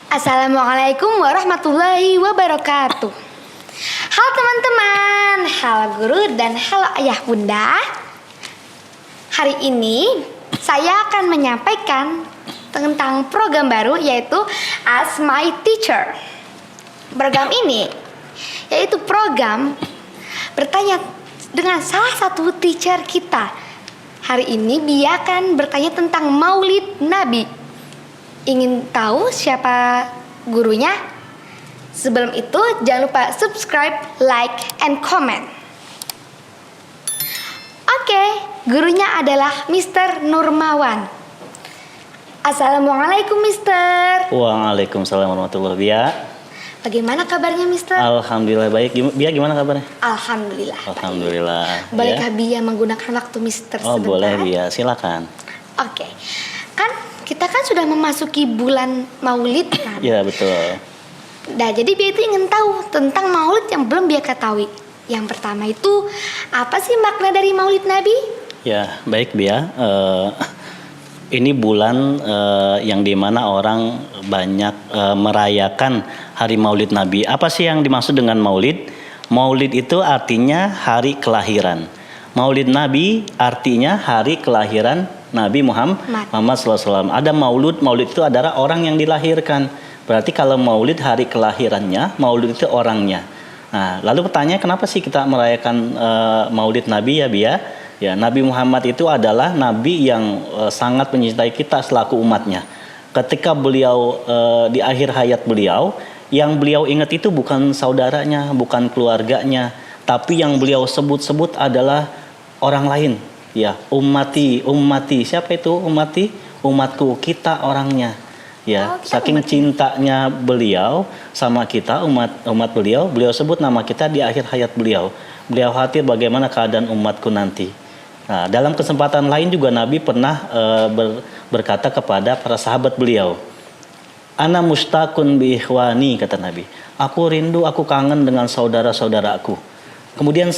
Assalamualaikum warahmatullahi wabarakatuh. Halo teman-teman, halo guru dan halo ayah bunda. Hari ini saya akan menyampaikan tentang program baru yaitu Ask My Teacher. Program ini yaitu program bertanya dengan salah satu teacher kita. Hari ini dia akan bertanya tentang Maulid Nabi. Ingin tahu siapa gurunya? Sebelum itu jangan lupa subscribe, like, and comment. Oke, gurunya adalah Mr. Nurmawan. Assalamualaikum Mister. Waalaikumsalam warahmatullahi wabarakatuh. Bagaimana kabarnya Mister? Alhamdulillah baik. Bia gimana kabarnya? Alhamdulillah. Alhamdulillah. Bolehkah Bia menggunakan waktu Mister Oh sebentar? boleh Bia, silakan. Oke, kita kan sudah memasuki bulan Maulid kan? Ya betul. Nah, jadi Bia itu ingin tahu tentang Maulid yang belum Bia ketahui. Yang pertama itu, apa sih makna dari Maulid Nabi? Ya baik Bia. Ini bulan yang dimana orang banyak merayakan hari Maulid Nabi. Apa sih yang dimaksud dengan Maulid? Maulid itu artinya hari kelahiran. Maulid Nabi artinya hari kelahiran Nabi Muhammad SAW. Ada Maulud itu adalah orang yang dilahirkan. Berarti kalau Maulid hari kelahirannya, Maulid itu orangnya. Nah, lalu pertanyaan kenapa sih kita merayakan Maulid Nabi ya Bia? Ya, Nabi Muhammad itu adalah Nabi yang sangat mencintai kita selaku umatnya. Ketika beliau di akhir hayat beliau, yang beliau ingat itu bukan saudaranya, bukan keluarganya, tapi yang beliau sebut-sebut adalah orang lain. Ya, ummati. Siapa itu ummati? Umatku, kita orangnya. Ya, saking cintanya beliau sama kita, umat beliau sebut nama kita di akhir hayat beliau. Beliau khawatir bagaimana keadaan umatku nanti. Nah, dalam kesempatan lain juga Nabi pernah berkata kepada para sahabat beliau, "Ana mustaqun bi ikhwani," kata Nabi. "Aku rindu, aku kangen dengan saudara-saudaraku." Kemudian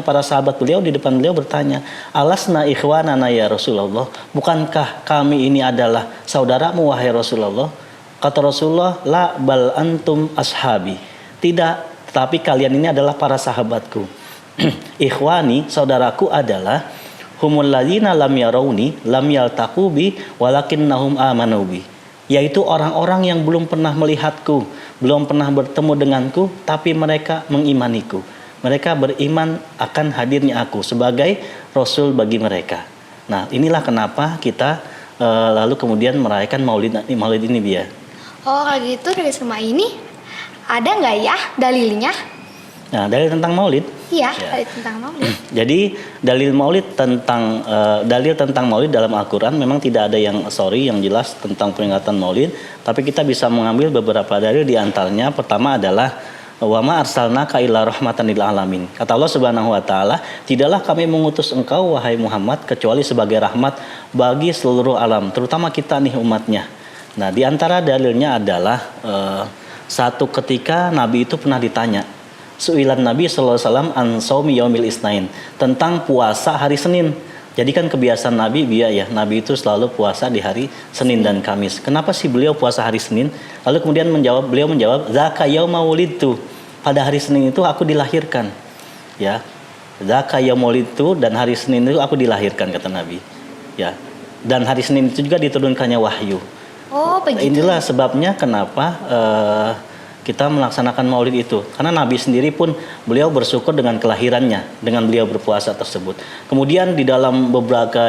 para sahabat beliau di depan beliau bertanya, "Alasna ikhwanana ya Rasulullah? Bukankah kami ini adalah saudaramu wahai Rasulullah?" Kata Rasulullah, "La bal antum ashabi." Tidak, tetapi kalian ini adalah para sahabatku. Ikhwani, saudaraku adalah humul ladzina lam yarawni lam yaltaqu bi walakinnahum amanu bi. Yaitu orang-orang yang belum pernah melihatku, belum pernah bertemu denganku, tapi mereka mengimaniku. Mereka beriman akan hadirnya aku sebagai Rasul bagi mereka. Nah, inilah kenapa kita lalu kemudian merayakan Maulid ini Bia. Oh, kalau gitu dari semua ini ada nggak ya dalilnya? Nah, dalil tentang Maulid? Iya, ya. Dalil tentang Maulid. Jadi dalil tentang Maulid dalam Al-Quran memang tidak ada yang yang jelas tentang peringatan Maulid, tapi kita bisa mengambil beberapa dalil. Di antaranya pertama adalah wa ma arsalnaka illa rahmatan lil alamin. Kata Allah Subhanahu wa taala, tidaklah kami mengutus engkau wahai Muhammad kecuali sebagai rahmat bagi seluruh alam, terutama kita nih umatnya. Nah, di antara dalilnya adalah satu ketika Nabi itu pernah ditanya, Su'ilan Nabi sallallahu alaihi wasallam an shaumi yaumil isnain, tentang puasa hari Senin. Jadi kan kebiasaan Nabi Nabi itu selalu puasa di hari Senin dan Kamis. Kenapa sih beliau puasa hari Senin? Lalu kemudian beliau menjawab, "Zaka yauma wulidtu." Pada hari Senin itu aku dilahirkan. Ya. Zaka yauma wulidtu, dan hari Senin itu aku dilahirkan, kata Nabi. Ya. Dan hari Senin itu juga diturunkannya wahyu. Oh, begitu. Inilah sebabnya kenapa kita melaksanakan Maulid itu, karena Nabi sendiri pun beliau bersyukur dengan kelahirannya, dengan beliau berpuasa tersebut. Kemudian di dalam beberapa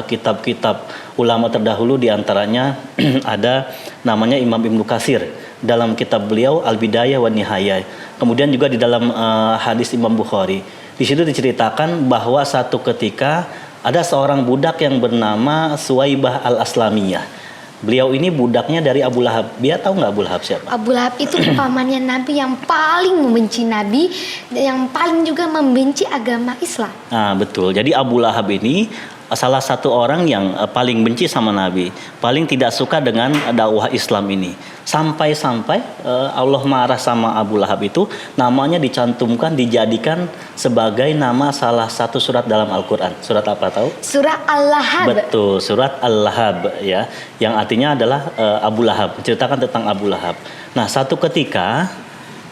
kitab-kitab ulama terdahulu, diantaranya ada namanya Imam Ibnu Katsir dalam kitab beliau Al-Bidayah wa Nihayah. Kemudian juga di dalam hadis Imam Bukhari, di situ diceritakan bahwa satu ketika ada seorang budak yang bernama Suwaibah Al-Aslamiyah. Beliau ini budaknya dari Abu Lahab. Dia tahu nggak Abu Lahab siapa? Abu Lahab itu pamannya Nabi yang paling membenci Nabi, yang paling juga membenci agama Islam. Nah, betul. Jadi Abu Lahab ini salah satu orang yang paling benci sama Nabi, paling tidak suka dengan dakwah Islam ini. Sampai-sampai Allah marah sama Abu Lahab itu, namanya dicantumkan, dijadikan sebagai nama salah satu surat dalam Al-Quran. Surat apa tahu? Surah Al-Lahab. Betul, surat Al-Lahab ya, yang artinya adalah Abu Lahab, menceritakan tentang Abu Lahab. Nah, satu ketika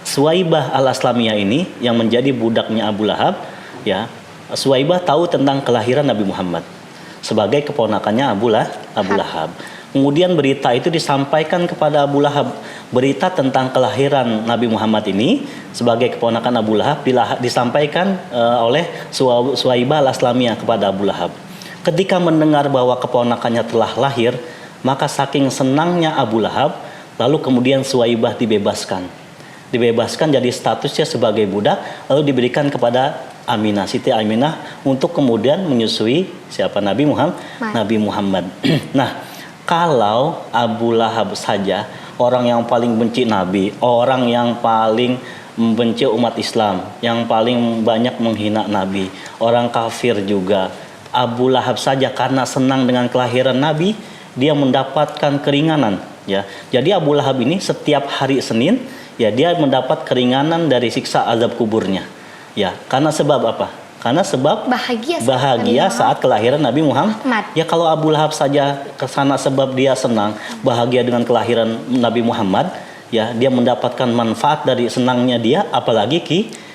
Suwaibah al-Aslamiyah ini yang menjadi budaknya Abu Lahab, ya, Suwaibah tahu tentang kelahiran Nabi Muhammad sebagai keponakannya Abu Lahab. Kemudian berita itu disampaikan kepada Abu Lahab. Berita tentang kelahiran Nabi Muhammad ini sebagai keponakan Abu Lahab disampaikan oleh Suwaibah al-Aslamiyah kepada Abu Lahab. Ketika mendengar bahwa keponakannya telah lahir, maka saking senangnya Abu Lahab, lalu kemudian Suwaibah dibebaskan jadi statusnya sebagai budak, lalu diberikan kepada Aminah, Siti Aminah, untuk kemudian menyusui siapa? Nabi Muhammad. Nah, kalau Abu Lahab saja, orang yang paling benci Nabi, orang yang paling membenci umat Islam, yang paling banyak menghina Nabi, orang kafir juga, Abu Lahab saja karena senang dengan kelahiran Nabi, dia mendapatkan keringanan, ya. Jadi Abu Lahab ini setiap hari Senin, ya, dia mendapat keringanan dari siksa azab kuburnya. Ya, karena sebab apa? Karena sebab bahagia saat kelahiran Nabi Muhammad. Ya, kalau Abu Lahab saja kesana sebab dia senang, bahagia dengan kelahiran Nabi Muhammad, ya, dia mendapatkan manfaat dari senangnya dia, apalagi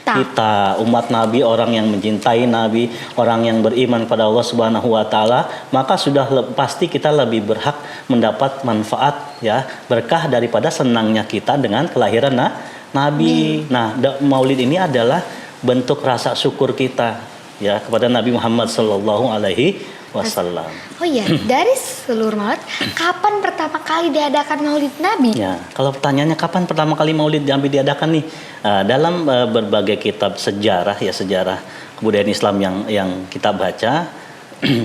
kita umat Nabi, orang yang mencintai Nabi, orang yang beriman pada Allah Subhanahu wa taala, maka sudah pasti kita lebih berhak mendapat manfaat, ya, berkah daripada senangnya kita dengan kelahiran Nabi. Nah, Maulid ini adalah bentuk rasa syukur kita, ya, kepada Nabi Muhammad sallallahu alaihi wasallam. Oh iya, dari seluruh Maulid, kapan pertama kali diadakan Maulid Nabi? Ya, kalau pertanyaannya kapan pertama kali Maulid Nabi diadakan nih? Dalam berbagai kitab sejarah, ya, sejarah kebudayaan Islam yang kita baca,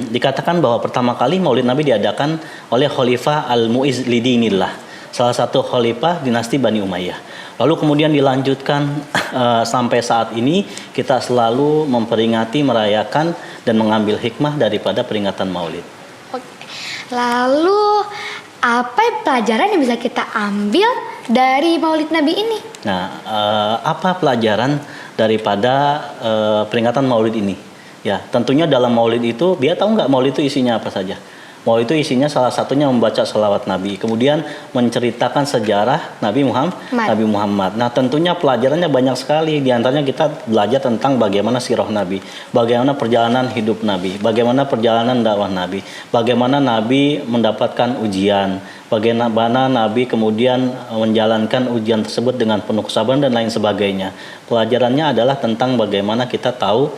dikatakan bahwa pertama kali Maulid Nabi diadakan oleh Khalifah Al-Mu'izz Lidinillah, salah satu khalifah dinasti Bani Umayyah. Lalu kemudian dilanjutkan sampai saat ini kita selalu memperingati, merayakan, dan mengambil hikmah daripada peringatan Maulid. Oke. Lalu apa pelajaran yang bisa kita ambil dari Maulid Nabi ini? Nah, apa pelajaran daripada peringatan Maulid ini? Ya, tentunya dalam Maulid itu, dia tahu nggak Maulid itu isinya apa saja? Maulid itu isinya salah satunya membaca salawat Nabi, kemudian menceritakan sejarah Nabi Muhammad. Nah, tentunya pelajarannya banyak sekali. Di antaranya kita belajar tentang bagaimana sirah Nabi, bagaimana perjalanan hidup Nabi, bagaimana perjalanan dakwah Nabi, bagaimana Nabi mendapatkan ujian, bagaimana Nabi kemudian menjalankan ujian tersebut dengan penuh kesabaran dan lain sebagainya. Pelajarannya adalah tentang bagaimana kita tahu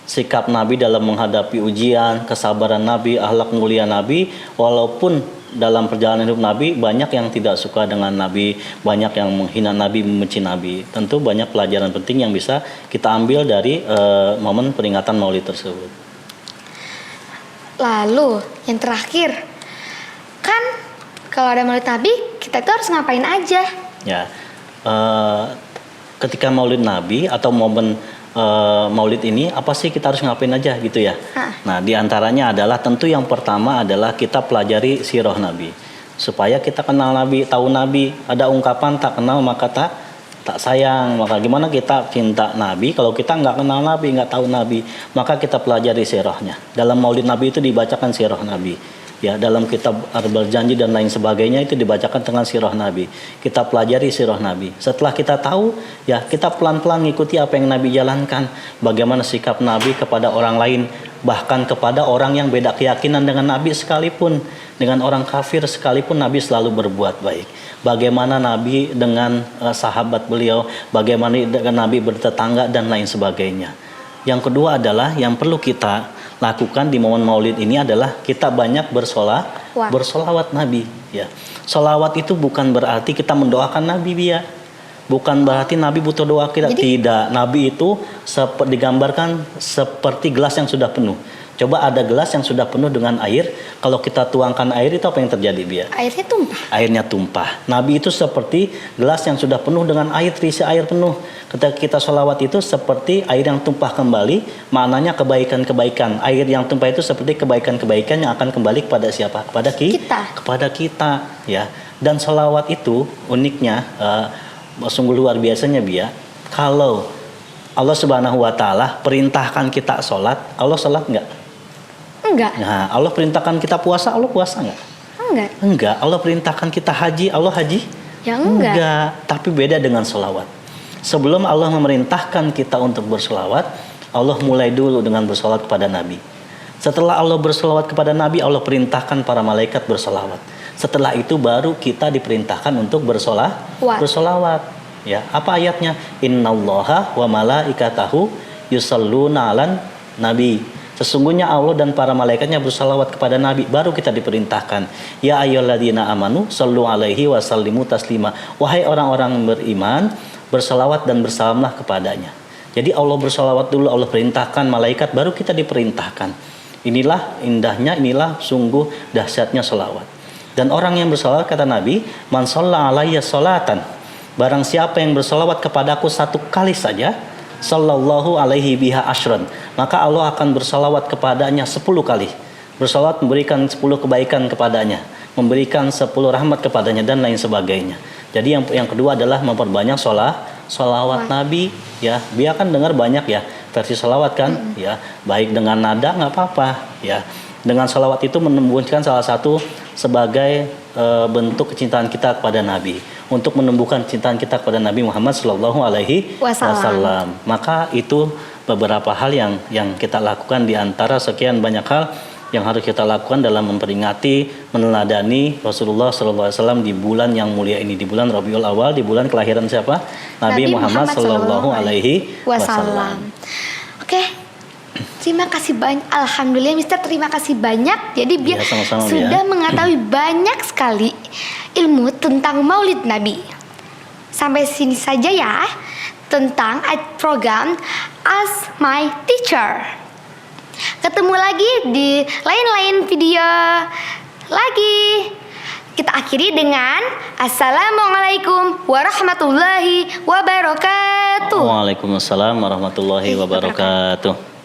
sikap Nabi dalam menghadapi ujian, kesabaran Nabi, akhlak mulia Nabi, walaupun dalam perjalanan hidup Nabi banyak yang tidak suka dengan Nabi, banyak yang menghina Nabi, membenci Nabi. Tentu banyak pelajaran penting yang bisa kita ambil dari momen peringatan Maulid tersebut. Lalu yang terakhir, kan kalau ada Maulid Nabi, kita itu harus ngapain aja? Ya, ketika Maulid Nabi atau momen Maulid ini, apa sih kita harus ngapain aja gitu ya? Nah, diantaranya adalah tentu yang pertama adalah kita pelajari sirah Nabi, supaya kita kenal Nabi, tahu Nabi. Ada ungkapan tak kenal maka tak sayang. Maka gimana kita cinta Nabi kalau kita nggak kenal Nabi, nggak tahu Nabi? Maka kita pelajari sirahnya. Dalam Maulid Nabi itu dibacakan sirah Nabi. Ya, dalam kitab Berjanji dan lain sebagainya itu dibacakan dengan sirah Nabi. Kita pelajari sirah Nabi. Setelah kita tahu, ya, kita pelan-pelan ngikuti apa yang Nabi jalankan. Bagaimana sikap Nabi kepada orang lain, bahkan kepada orang yang beda keyakinan dengan Nabi sekalipun, dengan orang kafir sekalipun Nabi selalu berbuat baik. Bagaimana Nabi dengan sahabat beliau, bagaimana dengan Nabi bertetangga dan lain sebagainya. Yang kedua adalah yang perlu kita lakukan di momen Maulid ini adalah kita banyak bersolawat Nabi, ya. Solawat itu bukan berarti kita mendoakan Nabi, ya. Bukan berarti Nabi butuh doa kita. Tidak. Nabi itu digambarkan seperti gelas yang sudah penuh. Coba ada gelas yang sudah penuh dengan air, kalau kita tuangkan air itu apa yang terjadi, Bia? Airnya tumpah. Airnya tumpah. Nabi itu seperti gelas yang sudah penuh dengan air, terisi air penuh. Ketika kita sholawat itu seperti air yang tumpah kembali, maknanya kebaikan-kebaikan. Air yang tumpah itu seperti kebaikan-kebaikan yang akan kembali kepada siapa? Kepada Kita. kepada kita, ya. Dan sholawat itu uniknya, sungguh luar biasanya, Bia. Kalau Allah Subhanahu Wa Taala perintahkan kita sholat, Allah sholat nggak? Enggak. Nah, Allah perintahkan kita puasa, Allah puasa nggak? Enggak. Enggak. Allah perintahkan kita haji, Allah haji? Ya enggak. Tapi beda dengan sholawat. Sebelum Allah memerintahkan kita untuk bersolawat, Allah mulai dulu dengan bersolawat kepada Nabi. Setelah Allah bersolawat kepada Nabi, Allah perintahkan para malaikat bersolawat. Setelah itu baru kita diperintahkan untuk bersolawat. Ya, apa ayatnya? Innallaha wa malaikatahu yusalluna 'alan nabi. Sesungguhnya Allah dan para malaikatnya bersalawat kepada Nabi. Baru kita diperintahkan. Ya ayyuhalladzina amanu sallu alaihi wa sallimu taslima. Wahai orang-orang yang beriman, bersalawat dan bersalamlah kepadanya. Jadi Allah bersalawat dulu, Allah perintahkan malaikat, baru kita diperintahkan. Inilah indahnya, inilah sungguh dahsyatnya salawat. Dan orang yang bersalawat, kata Nabi, man shalla alayya sholatan. Barang siapa yang bersalawat kepadaku satu kali saja, sallallahu alaihi biha asyran, maka Allah akan bersalawat kepadanya 10 kali. Bersalawat memberikan 10 kebaikan kepadanya, memberikan 10 rahmat kepadanya, dan lain sebagainya. Jadi yang kedua adalah memperbanyak sholawat Nabi, ya. Biar kan dengar banyak ya versi sholawat kan, ya. Baik dengan nada nggak apa-apa, ya. Dengan sholawat itu menumbuhkan salah satu sebagai bentuk kecintaan kita kepada Nabi, untuk menumbuhkan kecintaan kita kepada Nabi Muhammad Sallallahu Alaihi Wasallam. Maka itu beberapa hal yang kita lakukan, di antara sekian banyak hal yang harus kita lakukan dalam memperingati, meneladani Rasulullah Sallallahu Alaihi Wasallam di bulan yang mulia ini, di bulan Rabiul Awal, di bulan kelahiran siapa? Nabi Muhammad Sallallahu Alaihi Wasallam. Oke. Terima kasih banyak. Alhamdulillah Mister, terima kasih banyak. Jadi Ya, sama-sama, sudah mengetahui banyak sekali ilmu tentang Maulid Nabi. Sampai sini saja ya tentang program Ask My Teacher. Ketemu lagi di lain-lain video lagi. Kita akhiri dengan Assalamualaikum warahmatullahi wabarakatuh. Waalaikumsalam warahmatullahi wabarakatuh.